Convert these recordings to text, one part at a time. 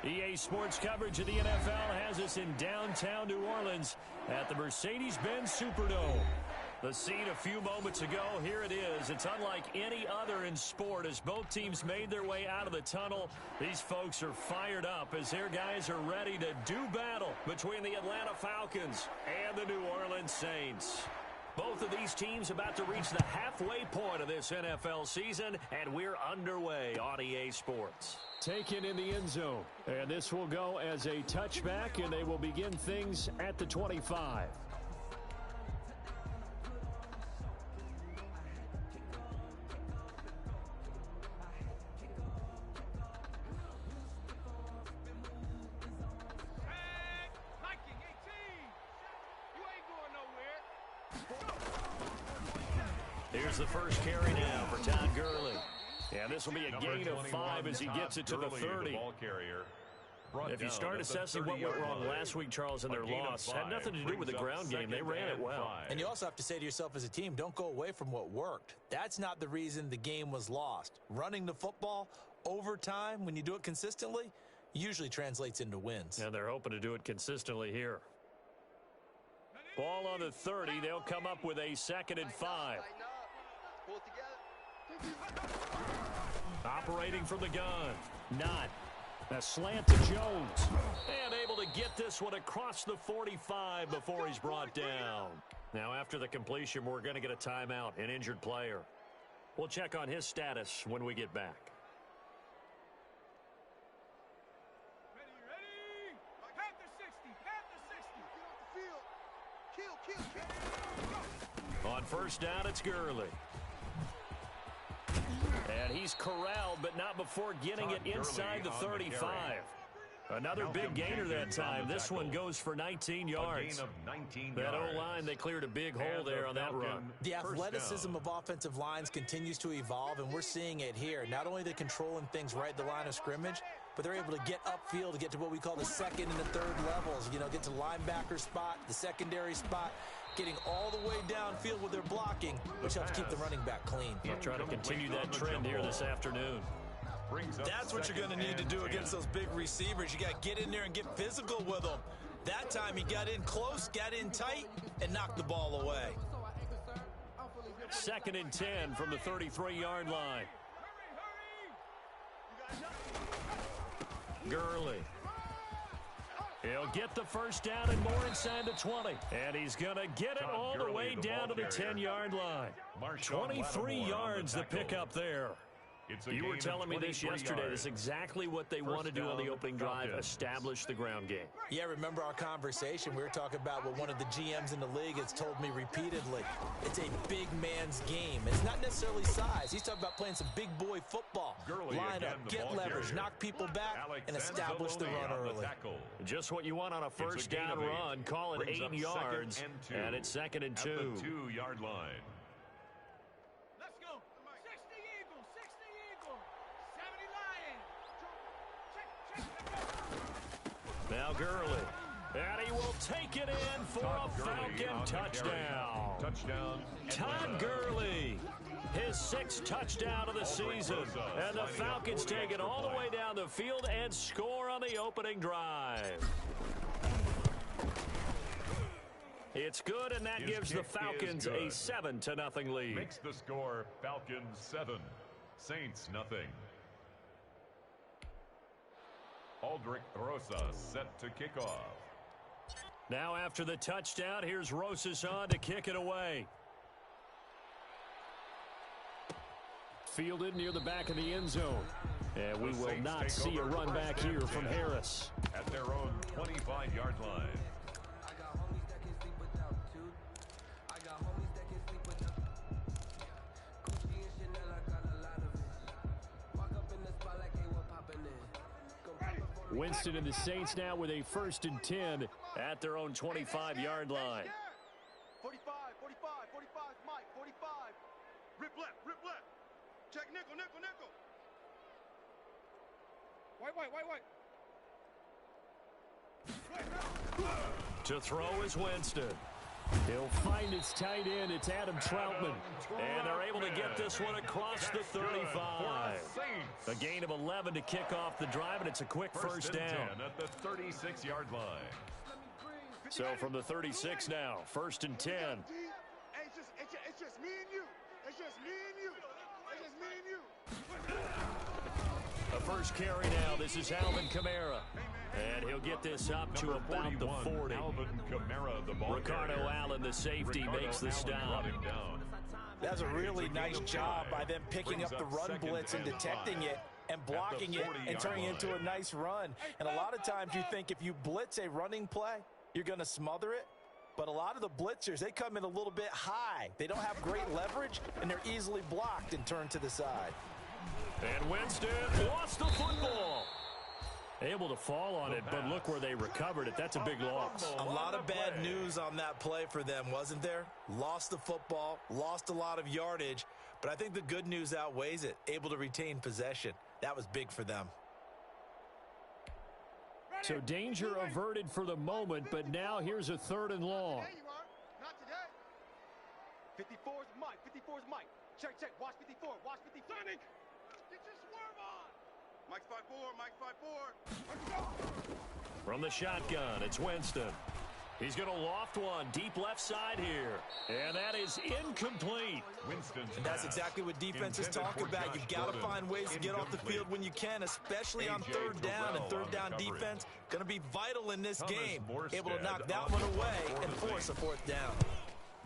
EA Sports coverage of the NFL has us in downtown New Orleans at the Mercedes-Benz Superdome. The scene a few moments ago, here it is. It's unlike any other in sport as both teams made their way out of the tunnel. These folks are fired up as their guys are ready to do battle between the Atlanta Falcons and the New Orleans Saints. Both of these teams about to reach the halfway point of this NFL season, and we're underway on EA Sports. Taken in the end zone, and this will go as a touchback, and they will begin things at the 25. Here's the first carry now for Todd Gurley. Yeah, this will be a gain of 5 as he gets it to the 30. If you start assessing what went wrong last week, Charles, in their loss, had nothing to do with the ground game. They ran it well. And you also have to say to yourself as a team, don't go away from what worked. That's not the reason the game was lost. Running the football over time, when you do it consistently, usually translates into wins. And they're hoping to do it consistently here. Ball on the 30. They'll come up with a 2nd and 5. Operating from the gun. Not. A slant to Jones. And able to get this one across the 45 before he's brought down. Now after the completion, we're going to get a timeout, an injured player. We'll check on his status when we get back. Ready. Panther 60. Panther 60. Kill. On first down, it's Gurley. And he's corralled, but not before getting it inside the 35. Another big gainer that time. This one goes for 19 yards. That O-line, they cleared a big hole there on that run. The athleticism of offensive lines continues to evolve, and we're seeing it here. Not only are they controlling things right at the line of scrimmage, but they're able to get upfield to get to what we call the second and the third levels. You know, get to linebacker spot, the secondary spot, getting all the way downfield with their blocking, which helps keep the running back clean. They'll try to continue that trend here this afternoon. That's what you're going to need to do against those big receivers. You got to get in there and get physical with them. That time he got in close, got in tight, and knocked the ball away. 2nd and 10 from the 33-yard line. Gurley. He'll get the first down and more inside the 20. And he's going to get it all the way down to the 10-yard line. 23 yards the pickup there. You were telling me this yesterday. This is exactly what they want to do on the opening drive, establish the ground game. Yeah, remember our conversation? We were talking about what one of the GMs in the league has told me repeatedly. It's a big man's game. It's not necessarily size. He's talking about playing some big boy football. Line up, get leverage, knock people back, and establish the run early. Just what you want on a first down run. Call it 8 yards, and it's 2nd and 2. At the 2-yard line. Now Gurley, and he will take it in for a Falcon touchdown. Todd Gurley, his 6th touchdown of the season. And the Falcons take it all the way down the field and score on the opening drive. It's good, and that gives the Falcons a 7-0 lead. Makes the score Falcons 7, Saints nothing. Aldrich Rosas set to kick off. Now after the touchdown, here's Rosas on to kick it away. Fielded near the back of the end zone. And we will not see a run back here from Harris. At their own 25-yard line. Winston and the Saints now with a 1st and 10 at their own 25-yard line. 45, Mike, 45. Rip left. Check nickel. White. To throw is Winston. He'll find his tight end. It's Adam Troutman. And they're able to get this one across the 35. A gain of 11 to kick off the drive, and it's a quick first down. At the 36-yard line. So from the 36 now, 1st and 10. Hey, it's just me and you. It's just me and you. It's just me and you. The first carry now. This is Alvin Kamara. And he'll get this up to about the 40. Alvin Kamara, the ball Ricardo carrier. Allen, the safety, makes the stop. That's a really nice job by them picking up the run blitz and detecting it and blocking it and turning it into a nice run. And a lot of times you think if you blitz a running play, you're going to smother it. But a lot of the blitzers, they come in a little bit high. They don't have great leverage, and they're easily blocked and turned to the side. And Winston lost the football. Able to fall on it, but look where they recovered it. That's a big loss. A lot of bad news on that play for them, wasn't there? Lost the football, lost a lot of yardage, but I think the good news outweighs it. Able to retain possession. That was big for them. So danger averted for the moment, but now here's a 3rd and long. There you are. Not today. 54 is Mike. 54 is Mike. Check. Watch 54. Watch 54. Sonic. Get your swerve on. Mike's 5'4". Mike's 5'4". Let's go. From the shotgun, it's Winston. He's going to loft one deep left side here. And that is incomplete. And that's exactly what defenses talk about. You've got to find ways to get off the field when you can, especially on 3rd down. And 3rd down defense going to be vital in this game. Able to knock that one away and force a 4th down.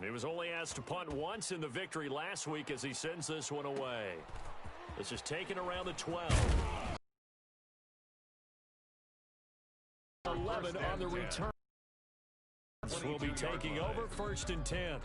He was only asked to punt once in the victory last week as he sends this one away. This is taken around the 12. 11 on the return. Will be taking over 1st and 10.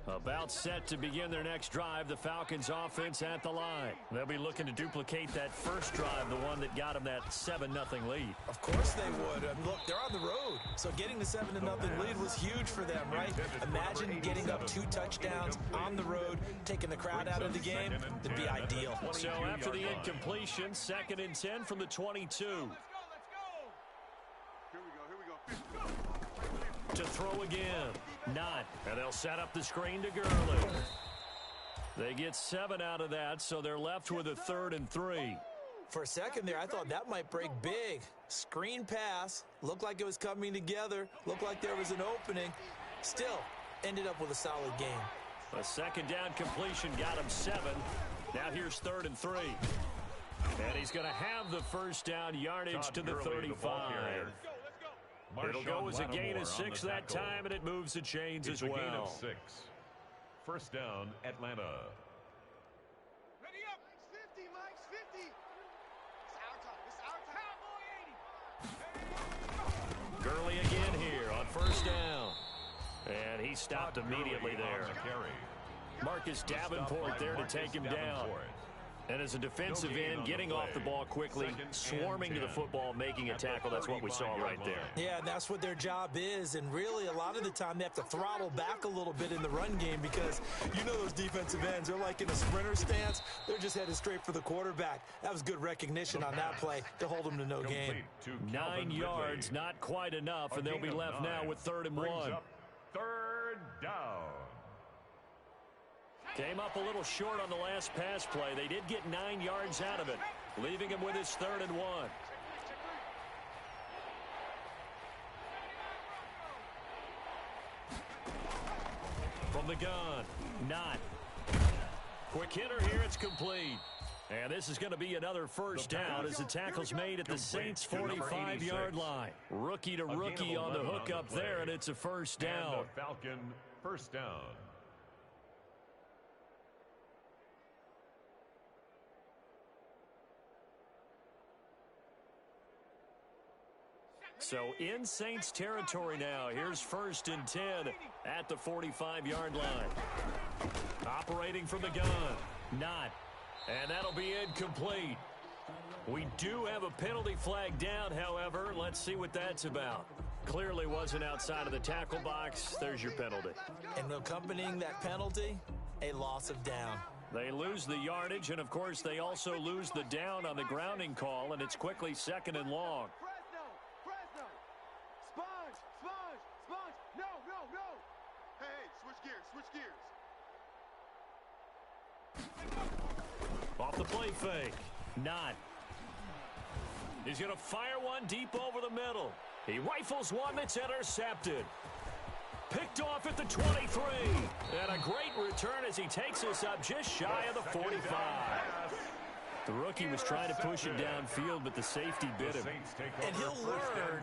About set to begin their next drive, the Falcons offense at the line. They'll be looking to duplicate that first drive, the one that got them that 7-0 lead. Of course they would. Look, they're on the road, so getting the 7-0 lead was huge for them, right? Imagine getting up 2 touchdowns on the road, taking the crowd out of the game. That'd be ideal. So after the incompletion, 2nd and 10 from the 22. Here we go. To throw again. Not. And they'll set up the screen to Gurley. They get 7 out of that, so they're left with a 3rd and 3. For a second there, I thought that might break big. Screen pass. Looked like it was coming together. Looked like there was an opening. Still, ended up with a solid game. A 2nd down completion got him 7. Now here's 3rd and 3. And he's going to have the first down yardage to the 35. It'll go as a gain of 6 that time, and it moves the chains as well. Gain of 6. First down, Atlanta. Ready up. Mike's 50. It's our time. Gurley again here on 1st down. And he stopped immediately there. Marcus Davenport there to take him down. And as a defensive end, getting off the ball quickly, swarming to the football, making a tackle, that's what we saw right there. Yeah, and that's what their job is. And really, a lot of the time, they have to throttle back a little bit in the run game because you know those defensive ends, they're like in a sprinter stance. They're just headed straight for the quarterback. That was good recognition on that play to hold them to no gain. 9 yards, not quite enough, and they'll be left now with 3rd and 1. 3rd down. Came up a little short on the last pass play. They did get 9 yards out of it, leaving him with his 3rd and 1. From the gun, not. Quick hitter here, it's complete. And this is going to be another first down as the tackle's made at the Saints' 45-yard line. Rookie to rookie on the hook up there, and it's a first down. And the Falcon first down. So in Saints territory now. Here's 1st and 10 at the 45-yard line. Operating from the gun. Not. And that'll be incomplete. We do have a penalty flag down, however. Let's see what that's about. Clearly wasn't outside of the tackle box. There's your penalty. And accompanying that penalty, a loss of down. They lose the yardage, and, of course, they also lose the down on the grounding call, and it's quickly 2nd and long. Fresno. Sponge. No. Hey, switch gears. Off the play fake. Not. He's going to fire one deep over the middle. He rifles one that's intercepted. Picked off at the 23. And a great return as he takes us up just shy of the 45. The rookie was trying to push it downfield, but the safety bit him. And he'll learn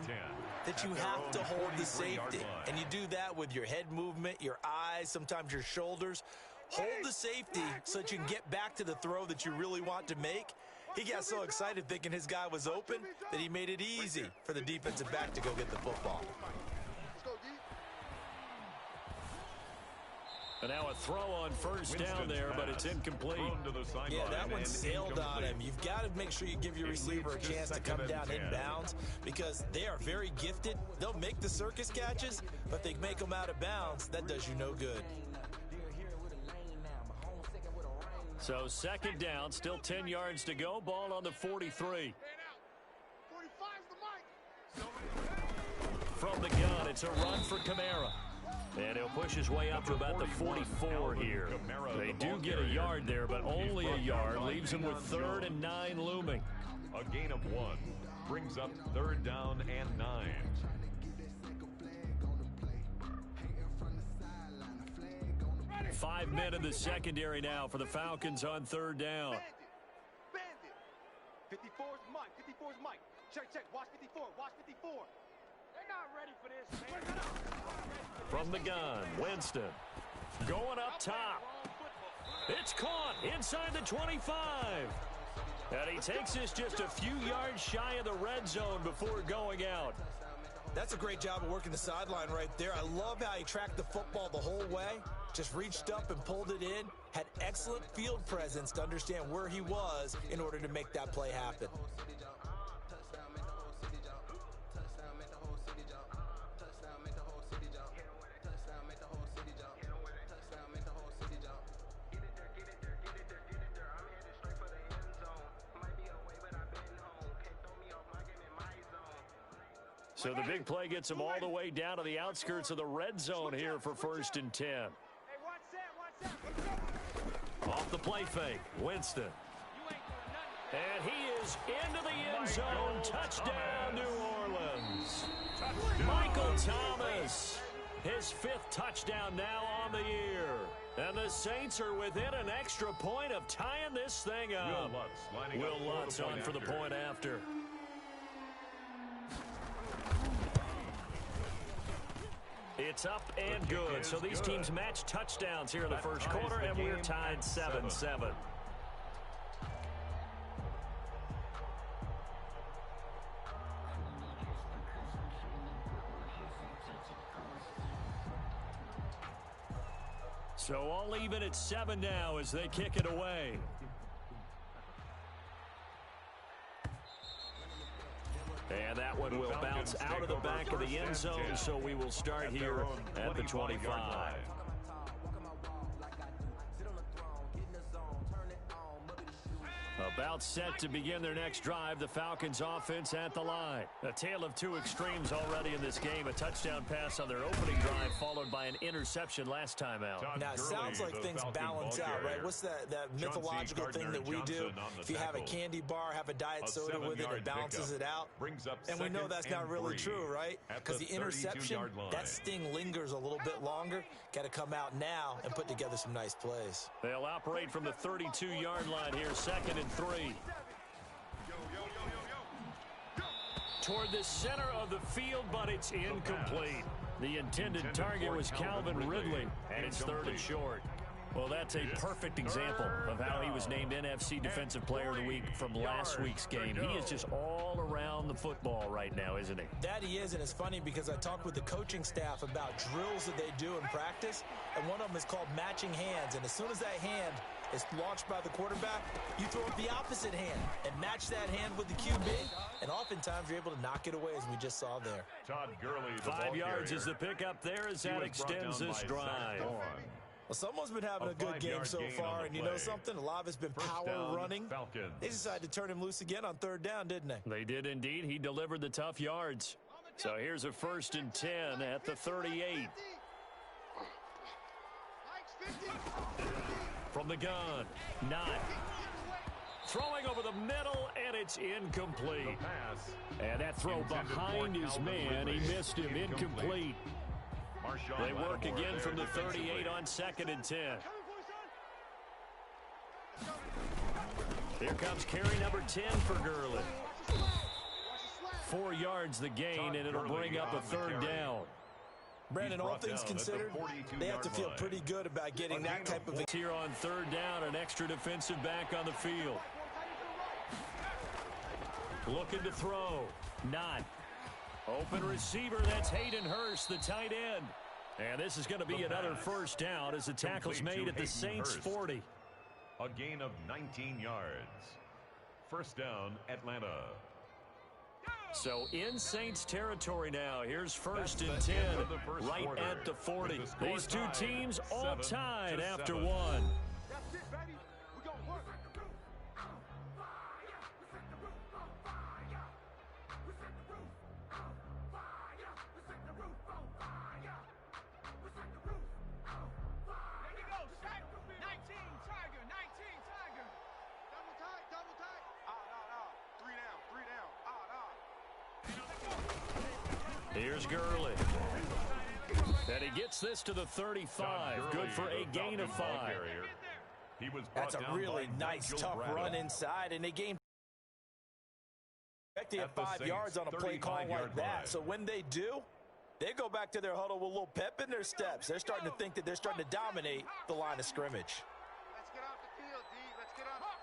that you have to hold the safety. And you do that with your head movement, your eyes, sometimes your shoulders. Hold the safety so that you can get back to the throw that you really want to make. He got so excited thinking his guy was open that he made it easy for the defensive back to go get the football. And now a throw on first down there, but it's incomplete. Yeah, that one sailed on him. You've got to make sure you give your receiver a chance to come down inbounds because they are very gifted. They'll make the circus catches, but they make them out of bounds. That does you no good. So 2nd down, still 10 yards to go. Ball on the 43. From the gun, it's a run for Kamara. And he'll push his way up to about the 44 here. They do get a yard there, but only a yard. Leaves him with 3rd and 9 looming. A gain of 1 brings up 3rd down and 9. 5 men in the secondary now for the Falcons on 3rd down. Bandit. 54's Mike. Check. Watch 54. They're not ready for this, man. From the gun, Winston. Going up top. It's caught inside the 25. And he takes this just a few yards shy of the red zone before going out. That's a great job of working the sideline right there. I love how he tracked the football the whole way. Just reached up and pulled it in. Had excellent field presence to understand where he was in order to make that play happen. So the big play gets him all the way down to the outskirts of the red zone here for 1st and 10. Off the play fake, Winston. And he is into the end zone. Touchdown, New Orleans. Michael Thomas, his 5th touchdown now on the year. And the Saints are within an extra point of tying this thing up. Will Lutz on for the point after. It's up and good. So these teams match touchdowns here in the first quarter, and we're tied 7-7. So all even at 7 now as they kick it away. And that one will bounce out of the back of the end zone, so we will start here at the 25. About set to begin their next drive, the Falcons offense at the line. A tale of two extremes already in this game. A touchdown pass on their opening drive followed by an interception last time out. Now, it sounds like things balance out, right? What's that mythological thing that we do? If you have a candy bar, have a diet soda with it, it balances it out. And we know that's not really true, right? Because the interception, that sting lingers a little bit longer. Got to come out now and put together some nice plays. They'll operate from the 32-yard line here, 2nd and 3. Toward the center of the field, but it's incomplete. The intended target was Calvin Ridley, and it's 3rd and short. Well, that's a perfect example of how he was named NFC Defensive Player of the Week from last week's game. He is just all around the football right now, isn't he? That he is, and it's funny because I talked with the coaching staff about drills that they do in practice, and one of them is called matching hands. And as soon as that hand is launched by the quarterback, you throw up the opposite hand and match that hand with the QB, and oftentimes you're able to knock it away, as we just saw there. Todd Gurley, the 5 yards is the pickup there as that extends this drive. Well, someone's been having a good game so far, and you know something? A lot of it's been power running. Falcons. They decided to turn him loose again on third down, didn't they? They did indeed. He delivered the tough yards. So here's a 1st and 10 at the 38. From the gun, not. Throwing over the middle, and it's incomplete. And that throw behind his man, he missed him, incomplete. They work again from the 38 on 2nd and 10. Here comes carry number 10 for Gurley. 4 yards the gain, and it'll bring up a 3rd down. Brandon, all things considered, they have to feel pretty good about getting that type of... Here on 3rd down, an extra defensive back on the field. Looking to throw. Not. Open receiver, that's Hayden Hurst, the tight end. And this is going to be another 1st down as the tackle's made at the Saints 40. A gain of 19 yards. 1st down, Atlanta. So in Saints territory now. Here's 1st and 10, right at the 40. These two teams all tied after 1. That's it, baby. We gonna work. Double tight. Nah. 3 down. Here's Gurley. And he gets this to the 35. Good for a gain of 5. That's a really nice, tough run inside, and they gained... They have 5 yards on a play call like that. So when they do, they go back to their huddle with a little pep in their steps. They're starting to think that they're starting to dominate the line of scrimmage. Let's get off the field, D. Let's get off. Hawk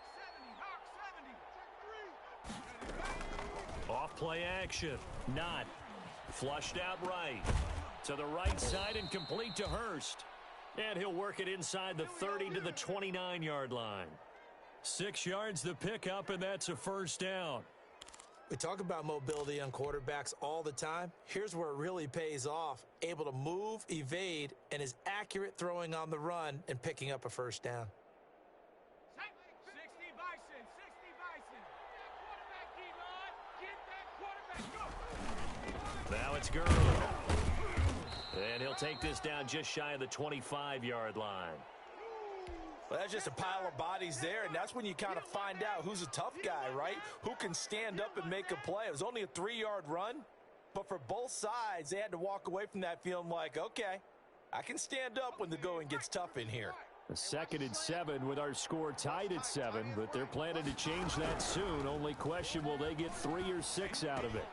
70. Off play action. Not. Flushed out right. To the right side and complete to Hurst. And he'll work it inside the 30 to the 29-yard line. 6 yards the pickup, and that's a 1st down. We talk about mobility on quarterbacks all the time. Here's where it really pays off. Able to move, evade, and is accurate throwing on the run and picking up a 1st down. 60 Bison. Get that quarterback, go. Now it's Gurley. And he'll take this down just shy of the 25-yard line. Well, that's just a pile of bodies there, and that's when you kind of find out who's a tough guy, right? Who can stand up and make a play. It was only a 3-yard run, but for both sides, they had to walk away from that feeling like, okay, I can stand up when the going gets tough in here. A 2nd and 7 with our score tied at 7, but they're planning to change that soon. Only question, will they get 3 or 6 out of it?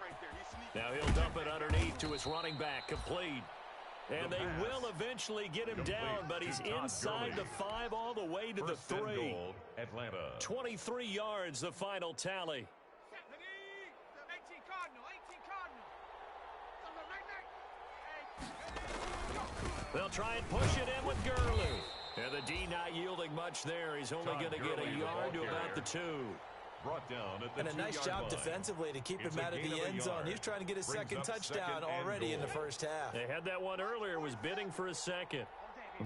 Now he'll dump it underneath to his running back, complete. And they will eventually get him down, but he's inside the 5 all the way to the 3. Atlanta. 23 yards, the final tally. 18 Cardinal. They'll try and push it in with Gurley. And the D not yielding much there. He's only going to get a yard to about the 2. Brought down at the and a nice job defensively to keep him out of the end zone. He's trying to get his second touchdown already in the first half. They had that one earlier, was bidding for a second.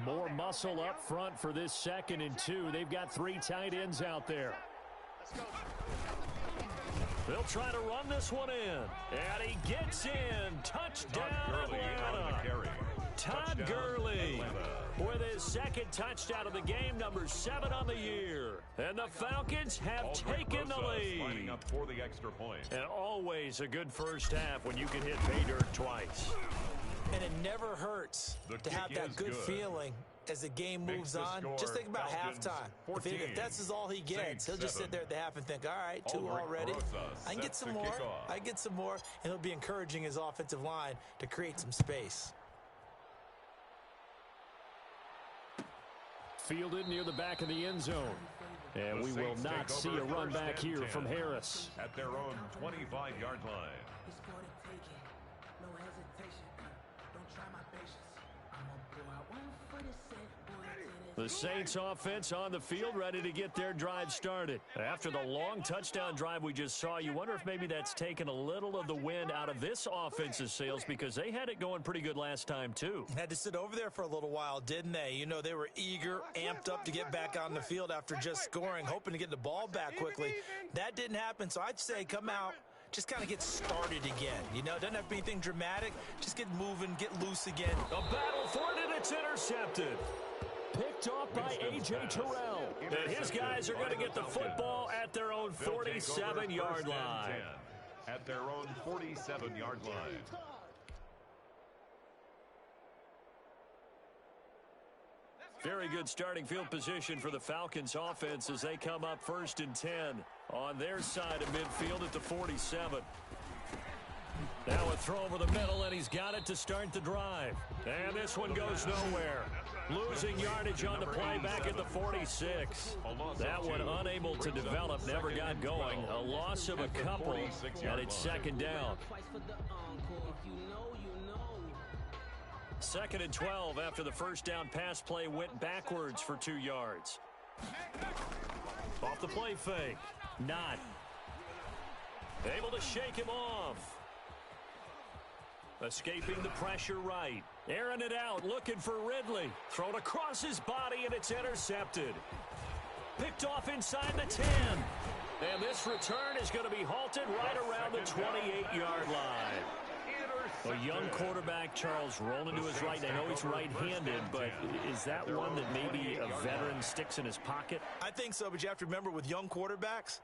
More muscle up front for this 2nd and 2. They've got 3 tight ends out there. They'll try to run this one in. And he gets in. Touchdown, Atlanta. Todd Gurley with his 2nd touchdown of the game, number 7 on the year. And the Falcons have taken the lead. Up for the extra point. And always a good first half when you can hit pay dirt twice. And it never hurts to have that good feeling as the game moves on. Just think about halftime. If that's all he gets, he'll just sit there at the half and think, all right, 2 already. I can get some more. I can get some more. And he'll be encouraging his offensive line to create some space. Fielded near the back of the end zone. And we will not see a run back here from Harris. At their own 25-yard line. No hesitation. Don't try my patience. I'm gonna blow out one for the set, boy, to the The Saints offense on the field, ready to get their drive started. After the long touchdown drive we just saw, you wonder if maybe that's taken a little of the wind out of this offense's sails, because they had it going pretty good last time too. Had to sit over there for a little while, didn't they? You know, they were eager, amped up to get back on the field after just scoring, hoping to get the ball back quickly. That didn't happen, so I'd say come out, just kind of get started again. You know, doesn't have to be anything dramatic. Just get moving, get loose again. A battle for it, and it's intercepted. Picked off by A.J. Terrell. And his guys are going to get the football at their own 47-yard line. At their own 47-yard line. Very good starting field position for the Falcons offense as they come up 1st and 10 on their side of midfield at the 47. Now a throw over the middle, and he's got it to start the drive. And this one goes nowhere. Losing yardage on the play back at the 46. That one unable to develop, never got going. A loss of a couple, and it's 2nd down. 2nd and 12 after the 1st down pass play went backwards for 2 yards. Off the play fake. Not. Able to shake him off. Escaping the pressure right. Airing it out, looking for Ridley. Thrown across his body, and it's intercepted. Picked off inside the 10. And this return is going to be halted right around the 28-yard line. A young quarterback, Charles, rolling to his right. I know he's right-handed, but is that one that maybe a veteran sticks in his pocket? I think so, but you have to remember with young quarterbacks,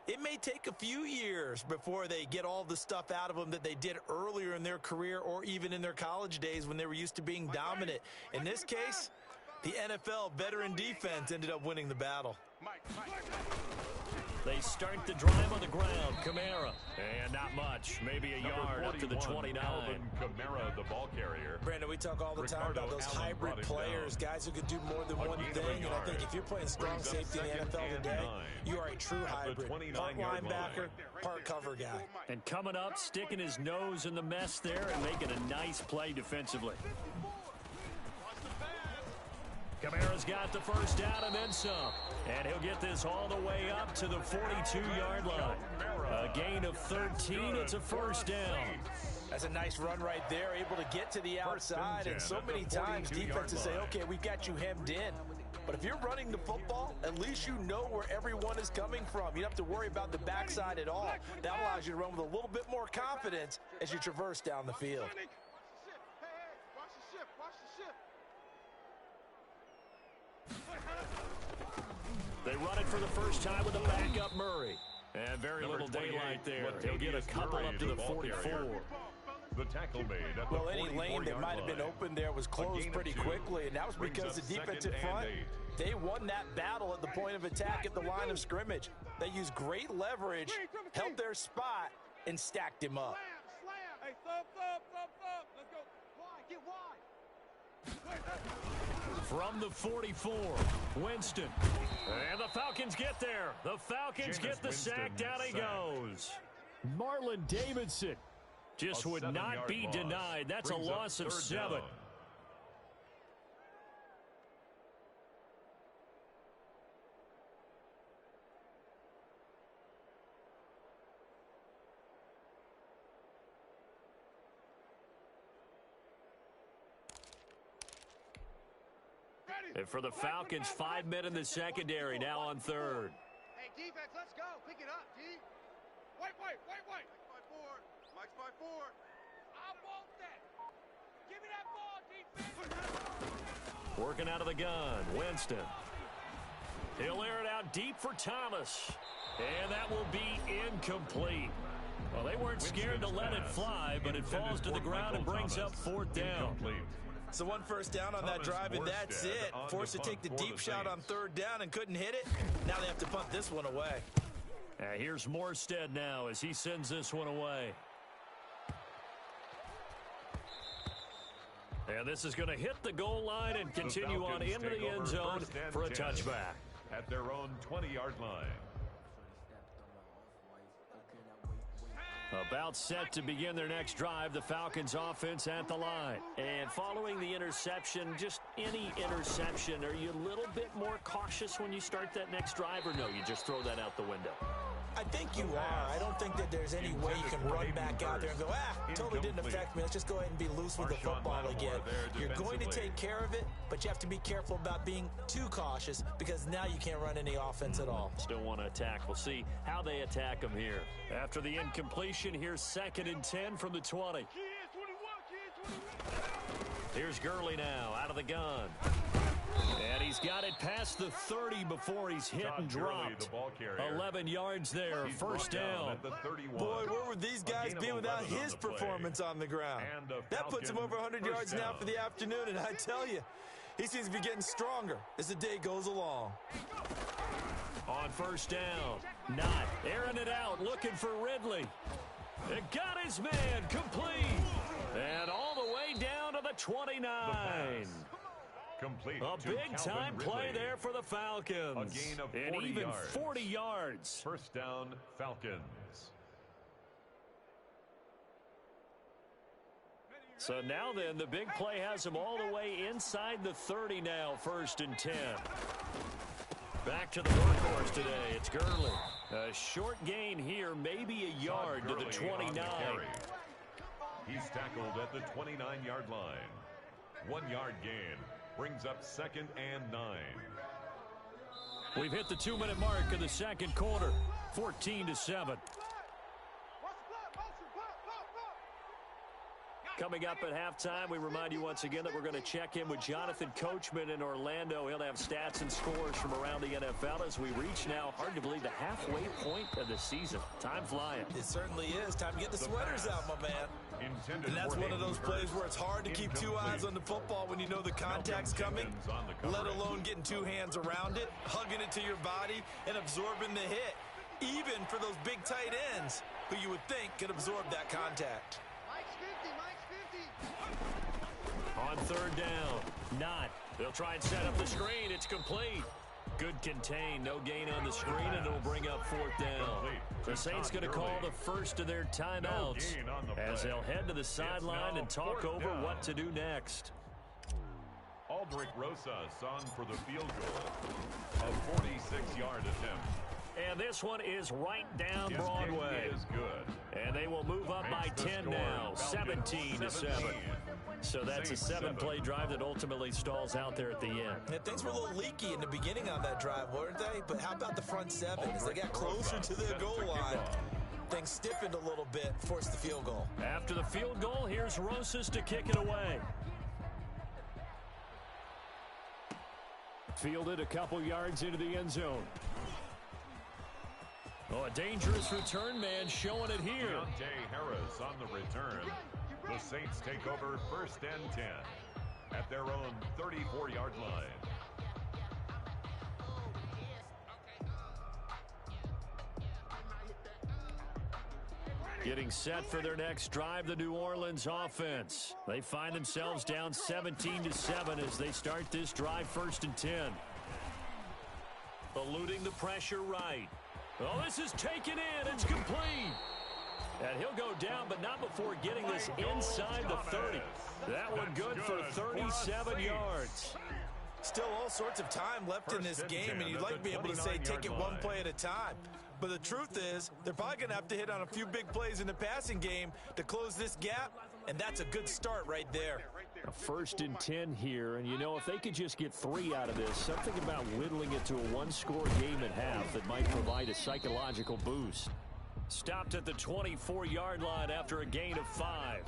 it may take a few years before they get all the stuff out of them that they did earlier in their career or even in their college days when they were used to being dominant. In this case, the NFL veteran defense ended up winning the battle. They start the drive on the ground. Kamara. And not much. Maybe a yard up to the 29. Kamara, the ball carrier. Brandon, we talk all the time about those hybrid players, guys who can do more than one thing. And I think if you're playing strong safety in the NFL today, you are a true hybrid. Part linebacker, part cover guy. And coming up, sticking his nose in the mess there and making a nice play defensively. Kamara's got the 1st down and then some. And he'll get this all the way up to the 42-yard line. A gain of 13. It's a 1st down. That's a nice run right there, able to get to the outside. And so many times defenses say, okay, we've got you hemmed in. But if you're running the football, at least you know where everyone is coming from. You don't have to worry about the backside at all. That allows you to run with a little bit more confidence as you traverse down the field. They run it for the 1st time with a backup Murray. And very little daylight there. He'll get a couple up to the 44. The tackle made at the 44-yard line. Well, any lane that might have been open there was closed pretty quickly, and that was because the defensive front, they won that battle at the point of attack at the line of scrimmage. They used great leverage, held their spot, and stacked him up. Hey, thump. Let's go. Wide, get wide. From the 44, Winston. And the Falcons get there. The Falcons get the sack. Down he goes. Marlon Davidson just would not be denied. That's a loss of 7. And for the Falcons, 5 men in the secondary, now on 3rd. Hey, defense, let's go. Pick it up, G. Wait. Mike's 5-4. I want that. Give me that ball, defense. Working out of the gun, Winston. He'll air it out deep for Thomas. And that will be incomplete. Well, they weren't scared to let it fly, but it falls to the ground and brings up 4th down. So 1 1st down on that drive, and that's it. Forced to take the deep shot on 3rd down and couldn't hit it. Now they have to punt this one away. Here's Morstead now as he sends this one away. And this is going to hit the goal line and continue on into the end zone for a touchback. At their own 20-yard line. About set to begin their next drive, the Falcons offense at the line. And following the interception, just any interception, are you a little bit more cautious when you start that next drive, or no, you just throw that out the window? I think you are. I don't think that there's any way you can run back out there and go, totally didn't affect me. Let's just go ahead and be loose with the football again. You're going to take care of it, but you have to be careful about being too cautious because now you can't run any offense at all. Still want to attack. We'll see how they attack them here. After the incompletion, here's 2nd and 10 from the 20. Here's Gurley now out of the gun. And he's got it past the 30 before he's hit and dropped. 11 yards there, first down. Boy, where would these guys be without his performance on the ground? That puts him over 100 yards now for the afternoon, and I tell you, he seems to be getting stronger as the day goes along. On first down, not airing it out, looking for Ridley. It got his man complete. And all the way down to the 29. Complete a big-time play there for the Falcons. A gain of 40 and even yards. 40 yards. First down, Falcons. So now then, the big play has them all the way inside the 30 now, 1st and 10. Back to the workhorse today. It's Gurley. A short gain here, maybe a yard to the 29. He's tackled at the 29-yard line. 1 yard gain. Brings up 2nd and 9. We've hit the 2-minute mark of the second quarter. 14-7. Coming up at halftime, we remind you once again that we're going to check in with Jonathan Coachman in Orlando. He'll have stats and scores from around the NFL as we reach now, hard to believe, the halfway point of the season. Time flying. It certainly is. Time to get the sweaters out, my man. And that's one of those plays where it's hard to keep 2 eyes on the football when you know the contact's coming, let alone getting 2 hands around it, hugging it to your body, and absorbing the hit, even for those big tight ends who you would think could absorb that contact. On third down, not. They'll try and set up the screen. It's complete. Good contain. No gain on the screen, and it'll bring up 4th down. The Saints going to call the first of their timeouts as they'll head to the sideline and talk over what to do next. Aldrich Rosas on for the field goal. A 46-yard attempt. And this one is right down Broadway. Is good. And they will move up by 10 now, 17-7. So that's a 7-play drive that ultimately stalls out there at the end. Yeah, things were a little leaky in the beginning on that drive, weren't they? But how about the front 7? As they got closer to their goal line, things stiffened a little bit, forced the field goal. After the field goal, here's Rosas to kick it away. Fielded a couple yards into the end zone. Oh, a dangerous return man showing it here. Deontay Harris on the return. The Saints take over 1st and 10 at their own 34-yard line. Getting set for their next drive, the New Orleans offense. They find themselves down 17-7 as they start this drive, 1st and 10. Eluding the pressure right. Oh, this is taken in. It's complete. And he'll go down, but not before getting this inside the 30. That one good for 37 yards. Still all sorts of time left in this game, and you'd like to be able to say take it one play at a time. But the truth is, they're probably going to have to hit on a few big plays in the passing game to close this gap, and that's a good start right there. A 1st and 10 here, and you know, if they could just get 3 out of this, something about whittling it to a 1-score game at half that might provide a psychological boost. Stopped at the 24-yard line after a gain of 5.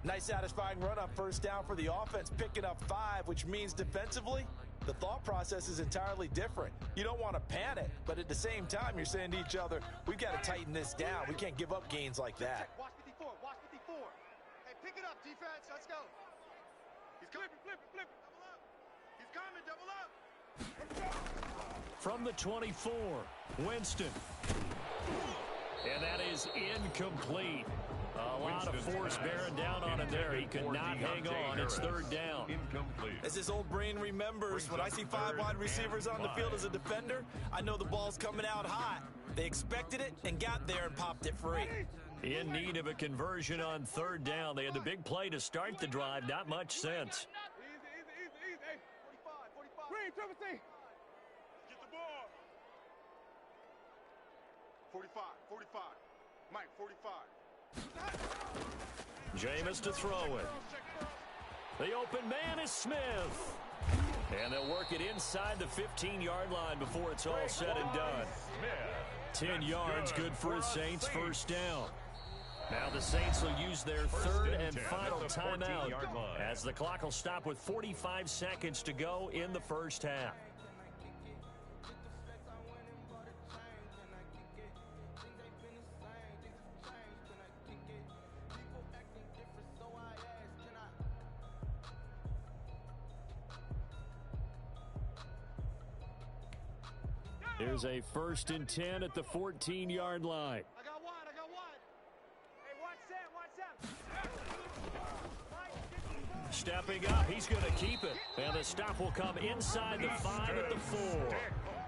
Nice satisfying run on 1st down for the offense, picking up 5, which means defensively, the thought process is entirely different. You don't want to panic, but at the same time, you're saying to each other, we've got to tighten this down. We can't give up gains like that. Watch 54, watch 54. Hey, pick it up, defense. Let's go. He's coming, flip it. Double up. He's coming, double up. From the 24, Winston. And that is incomplete. A lot of force bearing down on him there. He could not hang on. It's 3rd down. Incomplete. As his old brain remembers, when I see 5 wide receivers on the field as a defender, I know the ball's coming out hot. They expected it and got there and popped it free. In need of a conversion on third down. They had the big play to start the drive. Not much sense. Easy. 45. Green, triple C. Get the ball. 45. Mike, 45. Jameis to throw it. The open man is Smith. And they'll work it inside the 15-yard line before it's all said and done. 10 yards, good for his Saints, first down. Now the Saints will use their third and final timeout as the clock will stop with 45 seconds to go in the first half. Here's a 1st and 10 at the 14-yard line. I got one. Hey, watch that. Stepping up, he's going to keep it. And the stop will come inside the 5 at the 4.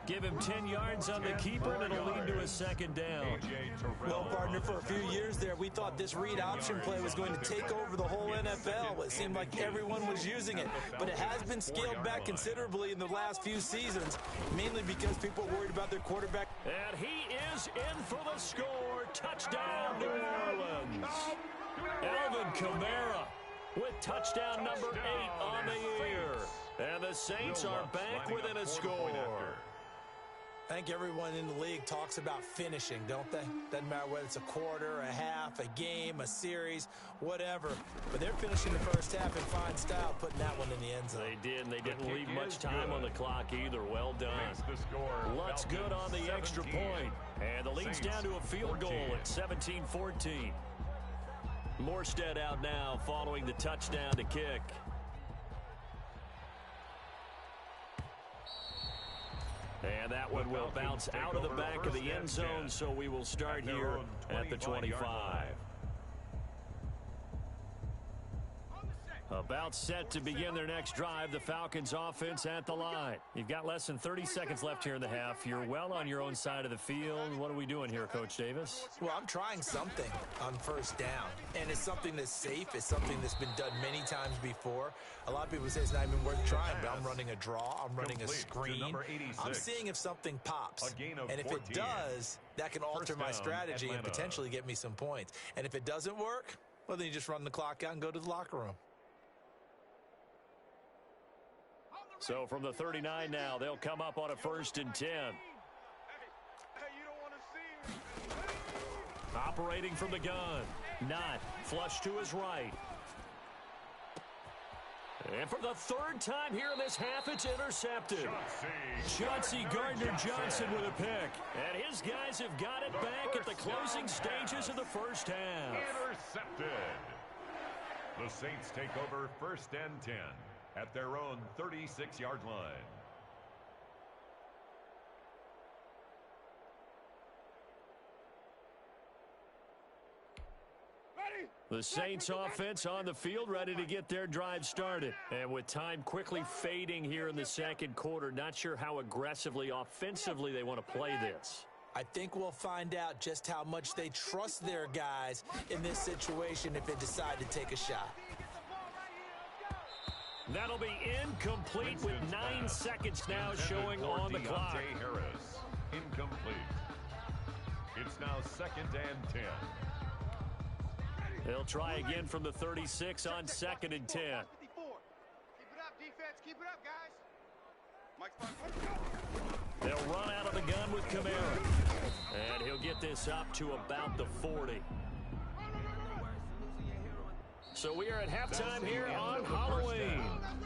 Give him 10 yards on the keeper, and it'll lead to a second down. Well, partner, for a few years there, we thought this read option play was going to take over the whole NFL. It seemed like everyone was using it, but it has been scaled back considerably in the last few seasons, mainly because people are worried about their quarterback. And he is in for the score. Touchdown, New Orleans. Alvin Kamara with touchdown number 8 on the year. And the Saints are back within a score. I think everyone in the league talks about finishing, don't they? Doesn't matter whether it's a quarter, a half, a game, a series, whatever. But they're finishing the first half in fine style, putting that one in the end zone. They did, and they didn't leave much time on the clock either. Well done. Lutz good on the extra point. And the lead's down to a field goal at 17-14. Morstead out now following the touchdown to kick. And that one will bounce out of the back of the end zone, so we will start here at the 25. About set to begin their next drive, the Falcons offense at the line. You've got less than 30 seconds left here in the half. You're well on your own side of the field. What are we doing here, Coach Davis? Well, I'm trying something on first down, and it's something that's safe. It's something that's been done many times before. A lot of people say it's not even worth trying, but I'm running a draw. I'm running a screen. I'm seeing if something pops, and if it does, that can alter my strategy and potentially get me some points. And if it doesn't work, well, then you just run the clock out and go to the locker room. So from the 39 now, they'll come up on a 1st and 10. Hey, you don't want to see. Operating from the gun. Not flush to his right. And for the 3rd time here in this half, it's intercepted. Chauncey Gardner-Johnson with a pick. And his guys have got it back at the closing stages of the first half. Intercepted. The Saints take over 1st and 10 at their own 36-yard line. The Saints offense on the field, ready to get their drive started. And with time quickly fading here in the second quarter, not sure how aggressively, offensively they want to play this. I think we'll find out just how much they trust their guys in this situation if they decide to take a shot. That'll be incomplete with 9 seconds now showing on the clock. Harris, incomplete. It's now 2nd and 10. They'll try again from the 36 on 2nd and 10. 54. Keep it up, defense. Keep it up, guys. Mike's They'll run out of the gun with Kamara. And he'll get this up to about the 40. So we are at halftime here on Halloween.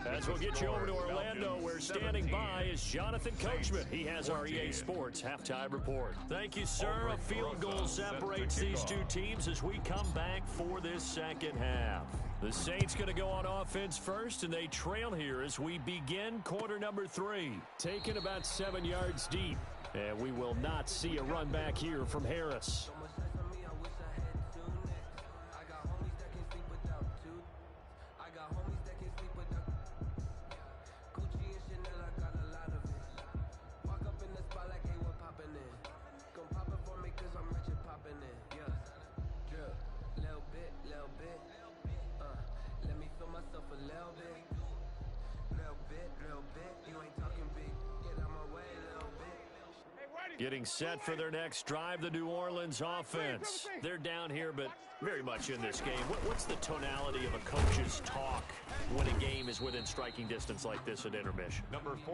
As we'll get you over to Orlando, where standing by is Jonathan Coachman. He has our EA Sports halftime report. Thank you, sir. A field goal separates these two teams as we come back for this second half. The Saints going to go on offense first, and they trail here as we begin quarter number 3. Taken about 7 yards deep, and we will not see a run back here from Harris. Walk up in the spot like, hey, what poppin' in? Gon' pop a little bit. Little bit. You ain't talking big. Get out my way, little bit. Getting set for their next drive, the New Orleans offense. They're down here, but very much in this game. What's the tonality of a coach's talk when a game is within striking distance like this at intermission?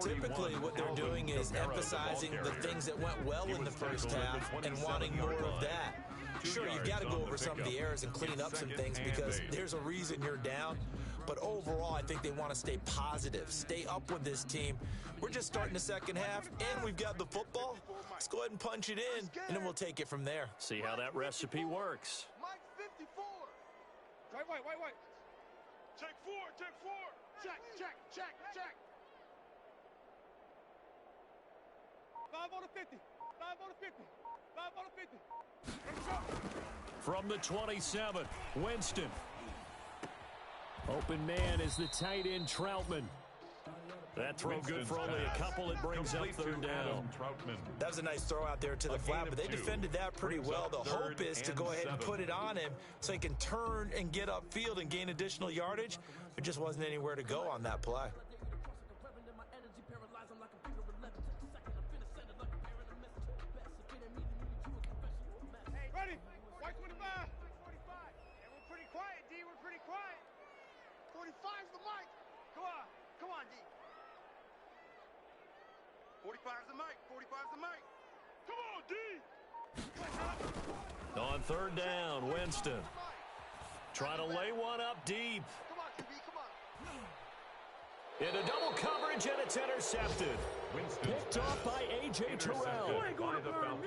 Typically, what they're doing is emphasizing the things that went well in the first half and wanting more of that. Sure, you've got to go over some of the errors and clean up some things because there's a reason you're down. But overall, I think they want to stay positive, stay up with this team. We're just starting the second half, and we've got the football. Let's go ahead and punch it in, and then we'll take it from there. See how that recipe works. Mike 54. Wait. Check four. Check. 5 on the 50. 5 on the 50. 5 on the 50. From the 27, Winston. Open man is the tight end, Troutman. That throw good for only a couple. It brings up third down. That was a nice throw out there to the flat, but they defended that pretty well. The hope is to go ahead and put it on him so he can turn and get upfield and gain additional yardage. There just wasn't anywhere to go on that play. Ready? White 25. Yeah, we're pretty quiet, D. We're pretty quiet. 45's the mic. Come on, D. 45's the mic. 45's the mic. Come on, D. On third down, Winston. Trying to lay one up deep. Come on, QB. Come on. Into double coverage, and it's intercepted. Picked off by A.J. Terrell.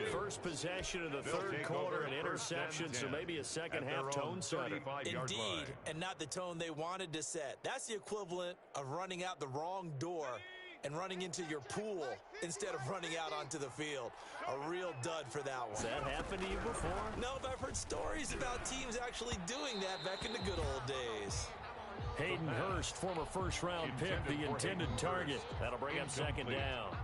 First possession of the third quarter, an interception, so maybe a second half tone setter. Indeed, and not the tone they wanted to set. That's the equivalent of running out the wrong door and running into your pool instead of running out onto the field. A real dud for that one. Has that happened to you before? No, but I've heard stories about teams actually doing that back in the good old days. Hayden Hurst, former first-round pick, the intended target. That'll bring up second down.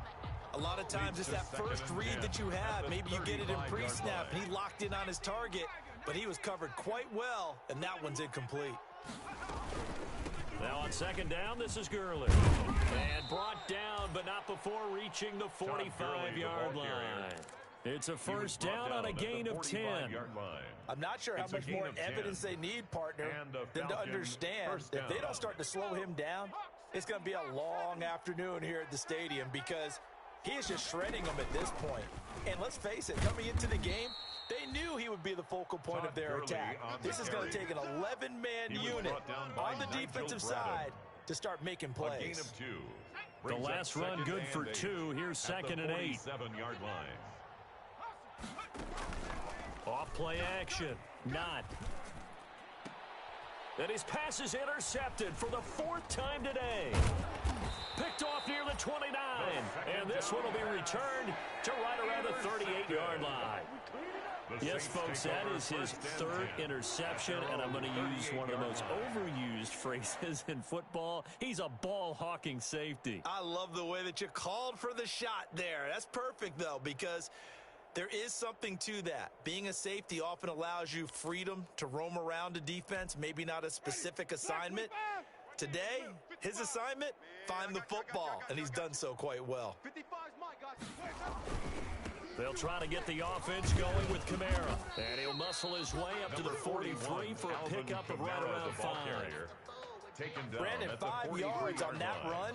A lot of times it's that first read that you have. Maybe you get it in pre-snap. He locked in on his target, but he was covered quite well, and that one's incomplete. Now on second down, this is Gurley. And brought down, but not before reaching the 45-yard line. It's a first down on a gain of 10. I'm not sure how much more evidence they need, partner, than to understand if they don't start to slow him down, it's going to be a long afternoon here at the stadium because he is just shredding them at this point. And let's face it, coming into the game, they knew he would be the focal point of their attack. This is going to take an 11-man unit on the defensive side to start making plays. The last run good for 2. Here's second and 8. 7-yard line. Off play action. Not. And his pass is intercepted for the 4th time today. Picked off near the 29. And this one will be returned to right around the 38-yard line. Yes, folks, that is his 3rd interception, and I'm going to use one of the most overused phrases in football. He's a ball-hawking safety. I love the way that you called for the shot there. That's perfect, though, because there is something to that. Being a safety often allows you freedom to roam around a defense, maybe not a specific assignment. Today, his assignment, find the football, and he's done so quite well. 55's Mike, guys. They'll try to get the offense going with Kamara. And he'll muscle his way up to the 43 for a pickup of right around 5. Brandon, 5 yards on that run.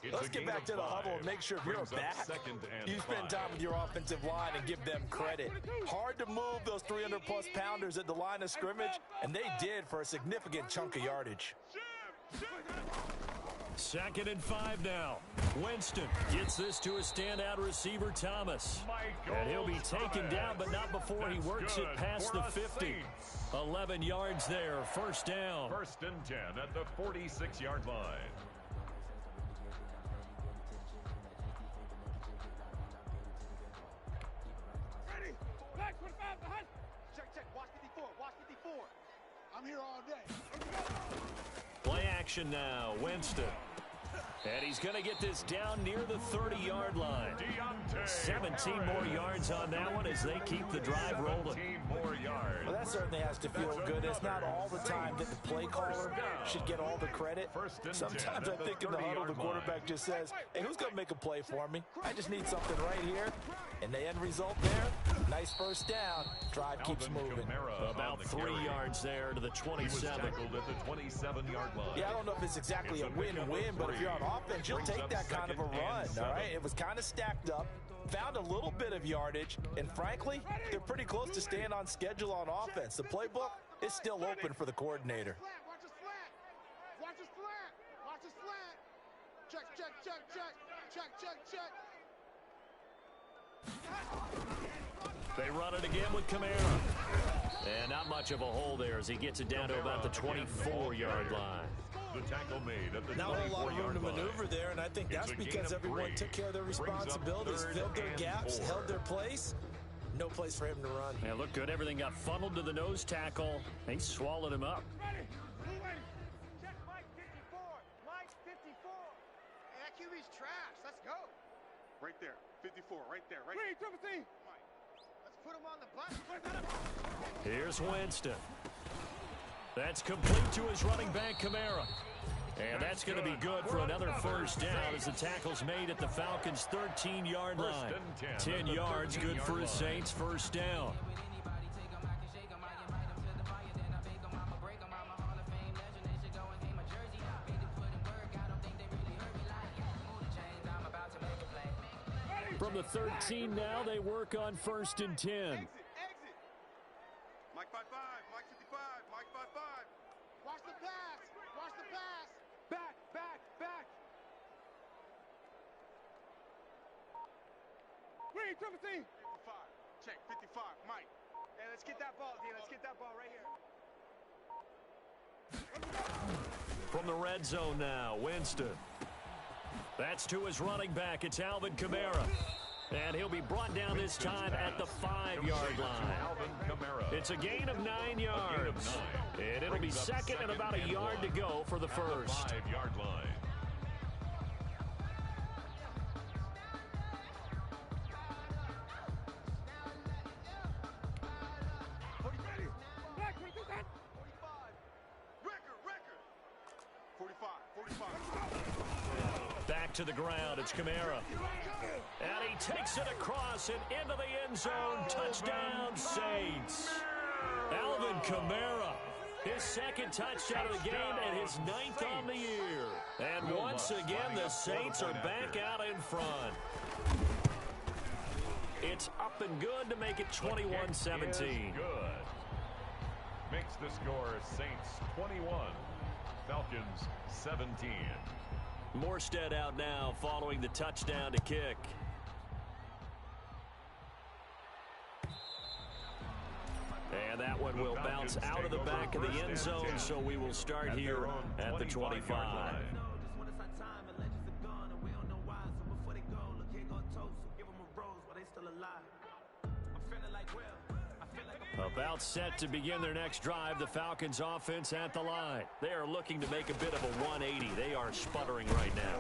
Let's get back to the huddle and make sure if you're a back, you spend time with your offensive line and give them credit. Hard to move those 300-plus pounders at the line of scrimmage, and they did for a significant chunk of yardage. Second and 5 now. Winston gets this to a standout receiver, Thomas. And he'll be taken down, but not before he works it past the 50. 11 yards there, first down. 1st and 10 at the 46-yard line. Ready? Back 25 behind. Check. Watch 54. Watch 54. I'm here all day. Play action now. Winston. And he's going to get this down near the 30-yard line. 17 more yards on that one as they keep the drive rolling. Well, that certainly has to feel good. It's not all the time that the play caller should get all the credit. Sometimes I think in the huddle, the quarterback just says, hey, who's going to make a play for me? I just need something right here. And the end result there, nice first down. Drive keeps moving. About 3 yards there to the 27. At the 27-yard line. Yeah, I don't know if it's exactly a win-win, but if you're on offense, you'll take that kind of a run, all right? It was kind of stacked up, found a little bit of yardage, and frankly, they're pretty close to staying on schedule on offense. The playbook is still open for the coordinator. Watch his flat. Watch his flat. Watch his flat. Check, check, check, check. Check, check, check. They run it again with Kamara. And not much of a hole there as he gets it down to about the 24-yard line. The tackle made at the Not a whole lot of room to 24-yard line. maneuver there, and I think that's because everyone took care of their responsibilities, filled their gaps, held their place. No place for him to run. Yeah, looked good. Everything got funneled to the nose tackle. They swallowed him up. Check Mike 54. Mike 54. Hey, that QB's trash. Let's go. Right there. 54. Right there. Right there. Mike. Let's put him on the bus. Here's Winston. That's complete to his running back, Kamara. And that's going to be good for another first down as the tackle's made at the Falcons' 13-yard line. 10 yards, good for the Saints' first down. From the 13 now, they work on 1st and 10. Exit. Mike 55. Mike 55. Mike 55. Watch the pass. Watch the pass. Back. Wait, 55. Check, 55. Mike. Hey, let's get that ball, D. Let's get that ball right here. From the red zone now, Winston. That's to his running back. It's Alvin Kamara. And he'll be brought down this time at the 5-yard line. It's a gain of 9 yards. And it'll be second and about a yard to go for the first. 5-yard line. Back to the ground, it's Kamara. And he takes it across and into the end zone. Touchdown, Saints. Alvin Kamara, his second touchdown of the game and his 9th on the year. And once again, the Saints are back out in front. It's up and good to make it 21-17. Good. Makes the score Saints 21, Falcons 17. Morstead out now following the touchdown to kick. And that one will bounce out of the back of the end zone, so we will start here at the 25. About set to begin their next drive, the Falcons offense at the line. They are looking to make a bit of a 180. They are sputtering right now.